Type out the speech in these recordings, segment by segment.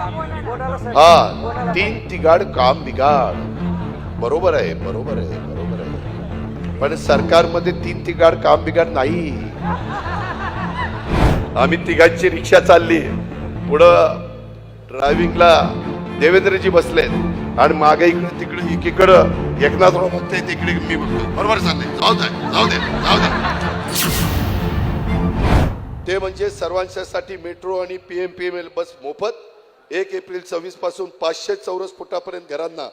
हा, तीन तिगाड काम बिगाड. बरोबर आहे, बरोबर आहे, बरोबर आहे. पण सरकारमध्ये तीन तिगाड काम बिगाड नाही. आम्ही तिघांची रिक्षा चालली, पुढं ड्रायव्हिंगला देवेंद्रजी बसलेत आणि मागे इकडे तिकडे एकीकडं एकनाथराव बघताय, तिकडे मी बघतोय. बरोबर चाललंय, जाऊ दे जाऊ दे जाऊ दे. ते म्हणजे सर्वांच्यासाठी मेट्रो आणि PMPML बस मोफत. 1 एप्रिल 26 पासून 500 चौरस फुटापर्यंत घरांना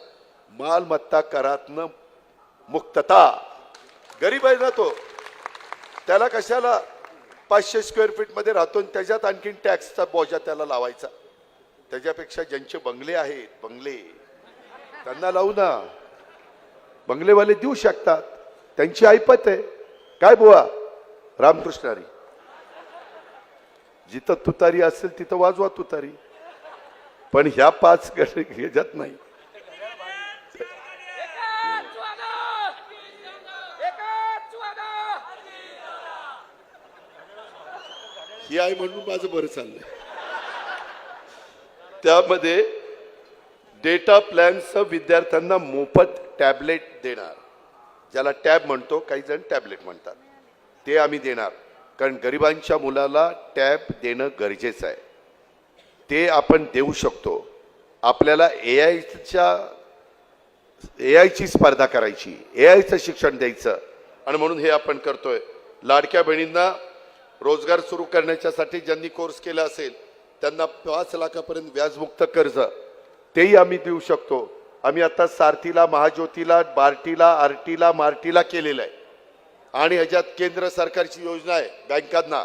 मालमत्ता करातनं मुक्तता. गरीब आहे ना तो, त्याला कशाला 500 स्क्वेअर फीट मध्ये राहतो आणि त्याच्यात आणखीन टॅक्सचा बोजा त्याला लावायचा. त्याच्यापेक्षा ज्यांचे बंगले आहेत, बंगले त्यांना लावू ना. बंगलेवाले देऊ शकतात, त्यांची ऐपत आहे. काय बुवा रामकृष्णारी, जिथं तुतारी असेल तिथं वाजवा तुतारी, पण ह्या 5 ह्याच्यात नाही. ही आहे म्हणून माझं बरं चाललंय. त्यामध्ये डेटा प्लॅनसह विद्यार्थ्यांना मोफत टॅबलेट देणार. ज्याला टॅब म्हणतो, काही जण टॅबलेट म्हणतात, ते आम्ही देणार. कारण गरिबांच्या मुलाला टॅब देणं गरजेचं आहे. ते आपण देऊ शकतो. आपल्याला एआयची स्पर्धा करायची, एआयचं शिक्षण द्यायचं, आणि म्हणून हे आपण करतोय. लाडक्या बहिणींना रोजगार सुरू करण्यासाठी ज्यांनी कोर्स केला असेल त्यांना 5 लाखापर्यंत व्याजमुक्त कर्ज, तेही आम्ही देऊ शकतो. आम्ही आता सारथीला, महाज्योतीला, बार्टीला, आरटीला, मार्टीला केलेलं आहे. आणि ह्याच्यात केंद्र सरकारची योजना आहे बँकांना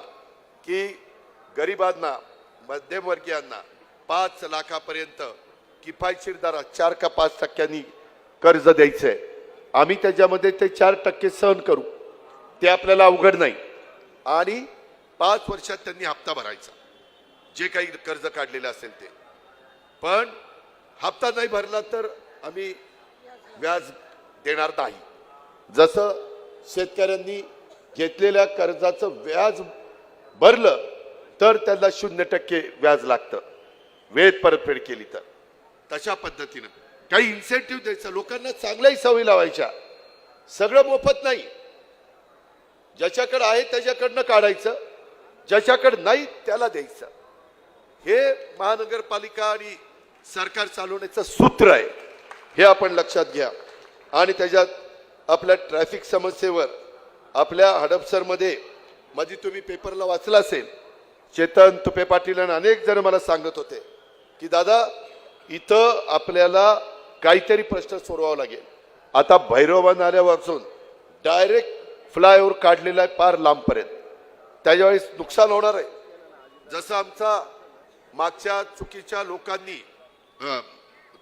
की गरिबांना, मध्यमवर्गीयांना 5 लाखापर्यंत किफायतशीर दरात 4 का 5% कर्ज द्यायचंय. आम्ही त्याच्यामध्ये ते 4% सहन करू, ते आपल्याला अवघड नाही. आणि 5 वर्षात त्यांनी हप्ता भरायचा, जे काही कर्ज काढलेलं असेल ते. पण हप्ता नाही भरला तर आम्ही व्याज देणार नाही. जसं शेतकऱ्यांनी घेतलेल्या कर्जाचं व्याज भरलं तर त्यांना 0% व्याज लागतं, वेळेत परतफेड केली तर. तशा पद्धतीनं काही इन्सेंटिव्ह द्यायचं, लोकांना चांगल्याही सवयी लावायच्या. सगळं मोफत नाही, ज्याच्याकडे आहे त्याच्याकडनं काढायचं, ज्याच्याकडे नाही त्याला द्यायचं. हे महानगरपालिका आणि सरकार चालवण्याचं सूत्र आहे, हे आपण लक्षात घ्या. आणि त्याच्यात आपल्या ट्रॅफिक समस्येवर आपल्या हडपसरमध्ये मध्ये तुम्ही पेपरला वाचलं असेल, चेतन तुपे पाटील आणि अनेक जण मला सांगत होते की दादा इथं आपल्याला काहीतरी प्रश्न सोडवावा लागेल. आता भैरवा नाल्यापासून डायरेक्ट फ्लायओव्हर काढलेला आहे पार लांबपर्यंत, त्याच्यावेळेस नुकसान होणार आहे. जसं आमचा मागच्या चुकीच्या लोकांनी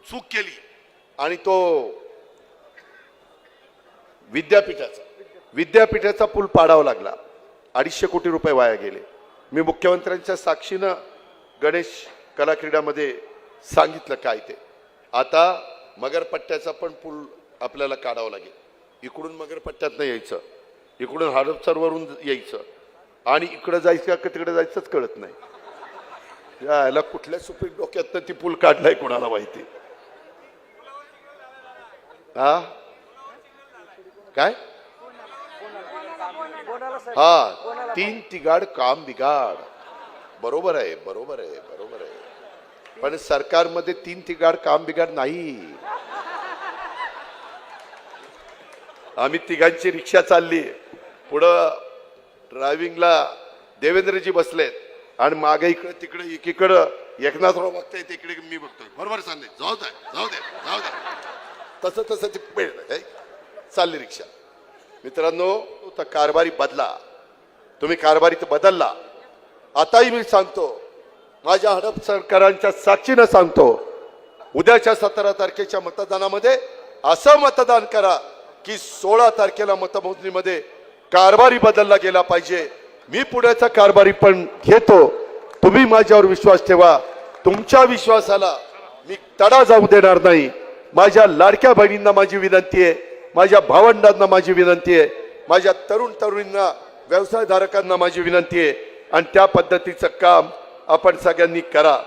चूक केली आणि तो विद्यापीठाचा पूल पाडावा लागला, 250 कोटी रुपये वाया गेले. मी मुख्यमंत्र्यांच्या साक्षीनं गणेश कला क्रीडामध्ये सांगितलं काय ते. आता मगरपट्ट्याचा पण पूल आपल्याला काढावा लागेल. इकडून मगरपट्ट्यातनं यायचं, इकडून हडपसरवरून यायचं, आणि इकडं जायचं का तिकडे जायचंच कळत नाही. याला कुठल्या सुपीक डोक्यातनं ती पूल काढलाय कोणाला माहिती. हा काय, हा, तीन तिगाड काम बिगाड. बरोबर आहे, बरोबर आहे, बरोबर आहे. पण सरकारमध्ये 3 तिगाड काम बिगाड नाही. आम्ही तिघांची रिक्षा चालली, पुढं ड्रायव्हिंगला देवेंद्रजी बसलेत आणि मागे इकडे तिकडे एकीकडं एकनाथराव बघताय, तिकडे मी बघतोय. बरोबर चाललंय, जाऊ दे जाऊ दे जाऊ दे. तसं ती चालली रिक्षा. मित्रांनो, तर कारभारी बदला, तुम्ही कारभारी तर बदलला. आताही मी सांगतो, माझ्या हडप सरकारांच्या साक्षीनं सांगतो, उद्याच्या 17 तारखेच्या मतदानामध्ये असं मतदान करा की 16 तारखेला मतमोजणीमध्ये कारभारी बदलला गेला पाहिजे. मी पुढ्याचा कारभारी पण घेतो, तुम्ही माझ्यावर विश्वास ठेवा. तुमच्या विश्वासाला मी तडा जाऊ देणार नाही. माझ्या लाडक्या बहिणींना माझी विनंती आहे, माझ्या भावंडांना माझी विनंती आहे, माझ्या तरुणींना, व्यवसायधारकांना माझी विनंती आहे. आणि त्या पद्धतीचं काम आपण सगळ्यांनी करा.